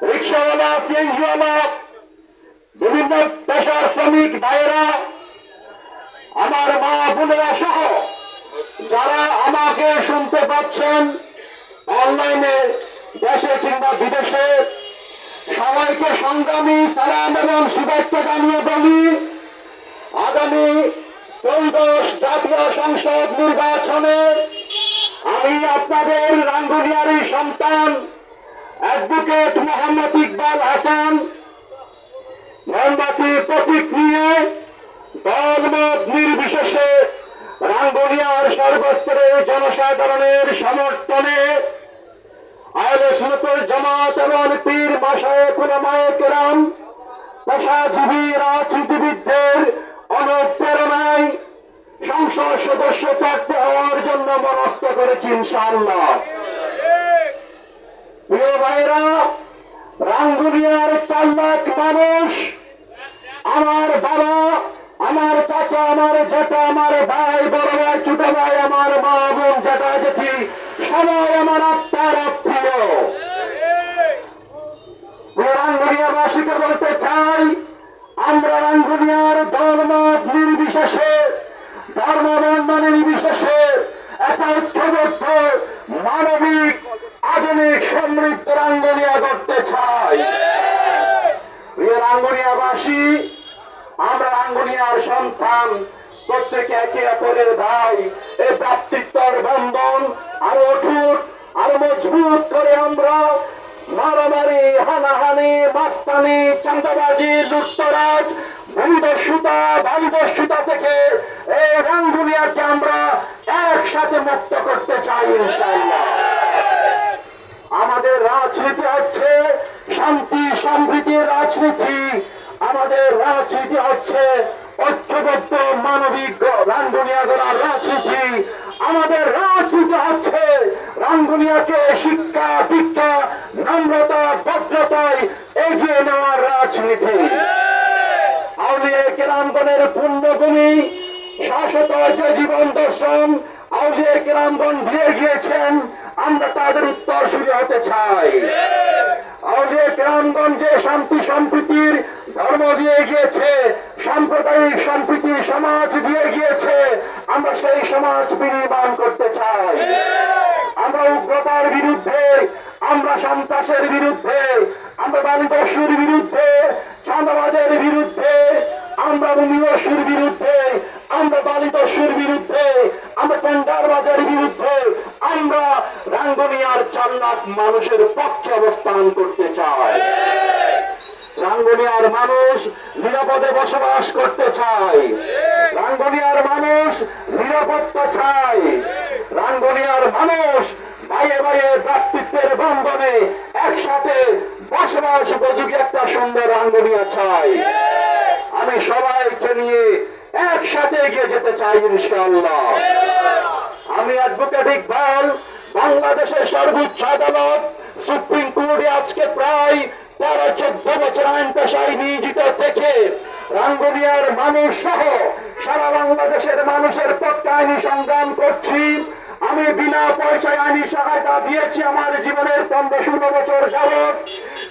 রিক্সাওয়ালা, সিএনজিওয়ালা, বিভিন্ন পেশার শ্রমিক ভাইয়েরা, আমার মা বোনেরা সহ যারা আমাকে শুনতে পাচ্ছেন অনলাইনে, দেশে কিংবা বিদেশে, সবাইকে সংগ্রামী সালাম এবং শুভেচ্ছা জানিয়ে বলি, আগামী 14 জাতীয় সংসদ নির্বাচনে আমি আপনাদের রাঙ্গুনিয়ারই সন্তান অ্যাডভোকেট মোহাম্মদ ইকবাল হাসান মোমবাতি প্রতীক নিয়ে দলমত নির্বিশেষে রাঙ্গুনিয়ার সর্বস্তরের জনসাধারণের সমর্থনে আহলে সুন্নাতুল জামাত এবং পীর মাশায়েখ উলামায়ে কেরাম, পেশাজীবী রাজনীতিবিদদের অনুপ্রেরণায় সংসদ সদস্য প্রার্থী হওয়ার জন্য মনস্থ করেছি ইনশাআল্লাহ। প্রিয় ভাইরা, রাঙ্গুনিয়ার 4 লাখ মানুষ, আমার বাবা, আমার চাচা, আমার জেঠা, আমার ভাই, বড় ভাই, ছোট ভাই, আমার মা বোন, জেঠা জেঠি, সবাই আমার আত্মার আত্মীয়। রাঙ্গুনিয়াবাসীকে বলতে চাই, আমরা রাঙ্গুনিয়ার দলমত নির্বিশেষে, ধর্মবর্ণ নির্বিশেষে একটা ঐক্যবদ্ধ মানবিক আধুনিক সমৃদ্ধ রাঙ্গুনিয়া করতে চাই। প্রিয় রাঙ্গুনিয়াবাসী, আমরা রাঙ্গুনিয়ার সন্তান, প্রত্যেকে একে অপরের ভাই। এই ভ্রাতৃত্বের বন্ধন আরো অটুট, আরো মজবুত করে আমরা মারামারি, হানাহানি, মাস্তানি, চাঁদাবাজি, লুটতরাজ, ভূমিদস্যুতা, বায়ুদস্যুতা থেকে এই রাঙ্গুনিয়াকে আমরা একসাথে মুক্ত করতে চাই ইনশাআল্লাহ। আমাদের রাজনীতি হচ্ছে শান্তি সম্প্রীতির রাজনীতি, আমাদের রাজনীতি হচ্ছে ঐক্যবদ্ধ মানবিক রাঙ্গুনিয়া গড়ার রাজনীতি, আমাদের রাজনীতি হচ্ছে রাঙ্গুনিয়াকে শিক্ষা, দীক্ষা, নম্রতা, ভদ্রতায় এগিয়ে নেওয়ার রাজনীতি। আউলিয়া কেরামগণের পুণ্যভূমি, শাশ্বত যে জীবন দর্শন আউলিয়া কেরামগণ দিয়ে গিয়েছেন, আমরা তাদের উত্তরসূরি হতে চাই। আউলিয়া কেরামগণ যে শান্তি সম্প্রীতির ধর্ম দিয়ে গিয়েছে, সাম্প্রদায়িক সম্প্রীতির সমাজ দিয়ে গিয়েছে, আমরা সেই সমাজ বিনির্মাণ করতে চাই। আমরা উগ্রতার বিরুদ্ধে, আমরা সন্ত্রাসের বিরুদ্ধে, আমরা বালিদস্যুর বিরুদ্ধে, চাঁদাবাজের বিরুদ্ধে, আমরা ভূমিদস্যুর বিরুদ্ধে, আমরা বালিদস্যুর বিরুদ্ধে, আমরা টেন্ডারবাজের বিরুদ্ধে, আমরা রাঙ্গুনিয়ার 4 লাখ মানুষের পক্ষে অবস্থান করতে চাই। রাঙ্গুনিয়ার মানুষ নিরাপদে বসবাস করতে চায়, রাঙ্গুনিয়ার মানুষ নিরাপত্তা চায়, রাঙ্গুনিয়ার মানুষ ভাইয়ে ভাইয়ে ভ্রাতৃত্বের বন্ধনে একসাথে বসবাস উপযোগী একটা সুন্দর রাঙ্গুনিয়া চাই। আমি সবাইকে নিয়ে একসাথে এগিয়ে যেতে চাই ইনশাআল্লাহ। আমি অ্যাডভোকেট ইকবাল, বাংলাদেশের সর্বোচ্চ আদালত সুপ্রিম কোর্টে আজকে প্রায় 13-14 বছর আইন পেশায় নিয়োজিত থেকে রাঙ্গুনিয়ার মানুষ সহ সারা বাংলাদেশের মানুষের পক্ষে আইনি সংগ্রাম করছি। আমি বিনা পয়সায় আইনি সহায়তা দিয়েছি আমার জীবনের 15-16 বছর যাবৎ।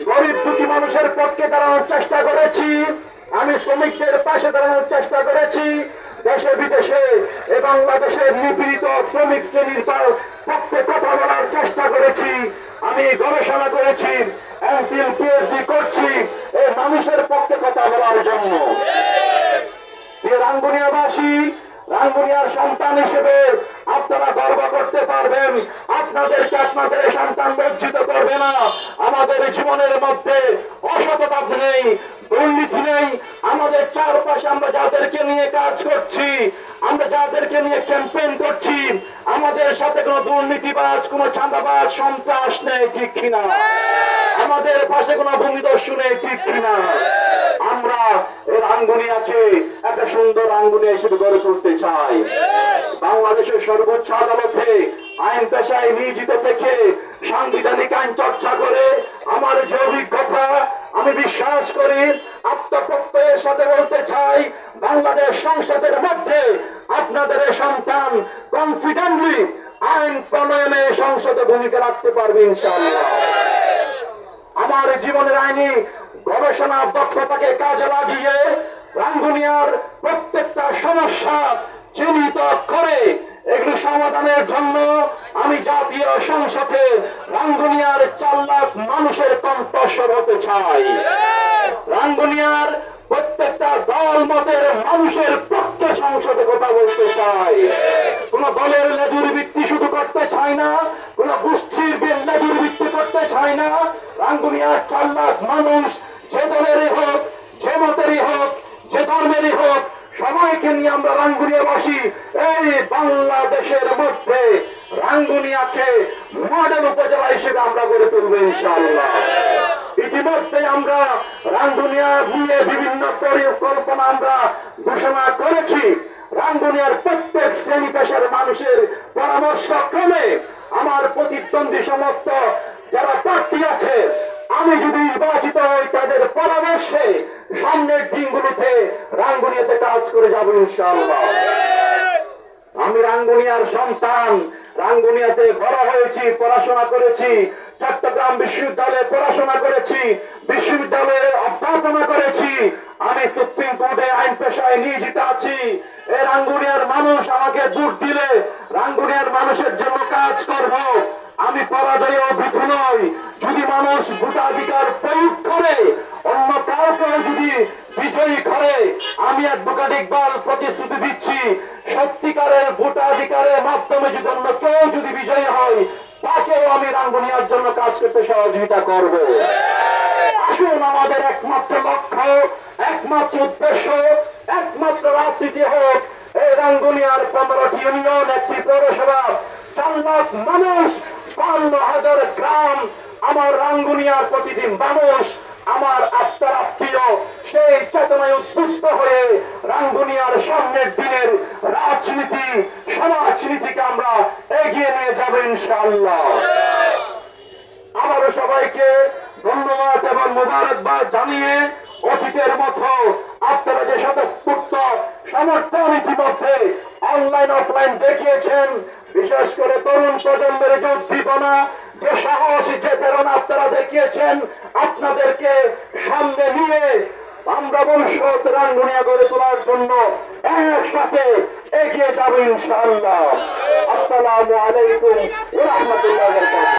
গরিব দুঃখী মানুষের পক্ষে দাঁড়ানোর চেষ্টা করেছি, আমি শ্রমিকদের পাশে দাঁড়ানোর চেষ্টা করেছি, দেশে বিদেশে এ বাংলাদেশের নিপীড়িত শ্রমিক শ্রেণীর পক্ষে কথা বলার চেষ্টা করেছি। আমি গবেষণা করেছি, এমফিল পিএইচডি করছি এই মানুষের পক্ষে কথা বলার জন্য। রাঙ্গুনিয়াবাসী, রাঙ্গুনিয়ার সন্তান হিসেবে আপনারা গর্ব করতে পারবেন, আপনাদেরকে আপনাদের সন্তান লজ্জিত করবে না। আমাদের জীবনের মধ্যে অসততা নেই, দুর্নীতি নেই। আমাদের চারপাশে আমরা যাদেরকে নিয়ে কাজ করছি, আমরা যাদেরকে নিয়ে ক্যাম্পেইন করছি, আমাদের সাথে কোনো দুর্নীতিবাজ, কোনো চাঁদাবাজ, সন্ত্রাস নেই, ঠিক কিনা? আমাদের পাশে কোনো ভূমিদস্যু নেই, ঠিক কিনা? আমরা এই রাঙ্গুনিয়াকে একটা সুন্দর রাঙ্গুনিয়া হিসেবে গড়ে তুলতে চাই। বাংলাদেশের সর্বোচ্চ আদালতে আইন পেশায় নিয়োজিত থেকে সাংবিধানিক আইন চর্চা করে আমার যে অভিজ্ঞতা, আমি বিশ্বাস করি, আত্মপ্রত্যয়ের সাথে বলতে চাই, বাংলাদেশ সংসদের মধ্যে আপনাদের সন্তান কনফিডেন্টলি আইন প্রণয়নে সংসদে ভূমিকা রাখতে পারবে ইনশাআল্লাহ। আমার জীবনের আইনি গবেষণা দক্ষতাকে কাজে লাগিয়ে রাঙ্গুনিয়ার প্রত্যেকটা সমস্যা চিহ্নিত করে এগুলো সমাধানের জন্য আমি জাতীয় সংসদে রাঙ্গুনিয়ার 4 লাখ মানুষের কণ্ঠস্বর হতে চাই। রাঙ্গুনিয়ার প্রত্যেকটা দল মতের মানুষের পক্ষে সংসদে কথা বলতে চাই। কোন দলের লেজুর ভিত্তি শুধু করতে চাই না, কোন গোষ্ঠীর লেজুর ভিত্তি করতে চাই না। রাঙ্গুনিয়ার 4 লাখ মানুষ যে দলেরই হোক, যে মতেরই হোক, যে ধর্মেরই হোক, সবাইকে নিয়ে আমরা রাঙ্গুনিয়াবাসী এই বাংলাদেশের মধ্যে রাঙ্গুনিয়াকে মডেল উপজেলা হিসেবে আমরা গড়ে তুলব ইনশাআল্লাহ। ইতিমধ্যে আমরা রাঙ্গুনিয়া নিয়ে বিভিন্ন পরিকল্পনা আমরা ঘোষণা করেছি। রাঙ্গুনিয়ার প্রত্যেক শ্রেণী পেশার মানুষের পরামর্শ ক্রমে আমার প্রতিদ্বন্দ্বী সমস্ত যারা প্রার্থী আছে, আমি যদি নির্বাচিত হই তাদের পরামর্শে সামনের দিনগুলোতে রাঙ্গুনিয়াতে কাজ করে যাব ইনশাআল্লাহ। আমি রাঙ্গুনিয়ার সন্তান, রাঙ্গুনিয়াতে বড় হয়েছি, পড়াশোনা করেছি, চট্টগ্রাম বিশ্ববিদ্যালয়ে পড়াশোনা করেছি, বিশ্ববিদ্যালয়ে অধ্যাপনা করেছি। আমি সুপ্রিম কোর্টে আইন পেশায় নিয়োজিত আছি। এই রাঙ্গুনিয়ার মানুষ আমাকে ভোট দিলে রাঙ্গুনিয়ার মানুষের জন্য কাজ করব। আমি পরাজয়ে ভীতু নই। যদি মানুষ ভোটাধিকার প্রয়োগ করে, অন্য কাউকে যদি বিজয়ী করে, আমি অ্যাডভোকেট ইকবাল প্রতিশ্রুতি দিচ্ছি, সত্যিকারের ভোটাধিকারের মাধ্যমে যদি অন্য কেউ যদি বিজয়ী হয়, তাকেও আমি রাঙ্গুনিয়ার জন্য কাজ করতে সহযোগিতা করব। আসুন, আমাদের একমাত্র লক্ষ্য, একমাত্র উদ্দেশ্য, একমাত্র রাজনীতি হোক এই রাঙ্গুনিয়ার 15টি ইউনিয়ন, একটি পৌরসভা, 4 লাখ মানুষ, 52,000 গ্রাম, আমার রাঙ্গুনিয়ার প্রতিদিন মানুষ, আমার আত্মার আত্মীয়, সেই চেতনায় উদ্বুদ্ধ হয়ে রাঙ্গুনিয়ার সামনের দিনের রাজনীতি, সমাজনীতিকে আমরা এগিয়ে নিয়ে যাব ইনশাআল্লাহ। আবারও সবাইকে ধন্যবাদ এবং মোবারকবাদ জানিয়ে অতীতের মতো আপনারা যে স্বতঃস্ফূর্ত সমর্থন ইতিমধ্যে অনলাইন অফলাইন দেখিয়েছেন, বিশেষ করে তরুণ প্রজন্মের যে উদ্দীপনা, যে সাহস, যে প্রেরণা আপনারা দেখিয়েছেন, আপনাদেরকে সামনে নিয়ে আমরা ভবিষ্যৎ রাঙ্গুনিয়া গড়ে তোলার জন্য একসাথে এগিয়ে যাব ইনশাআল্লাহ। আসসালামু আলাইকুম ওয়া রাহমাতুল্লাহি ওয়া বারাকাতুহু।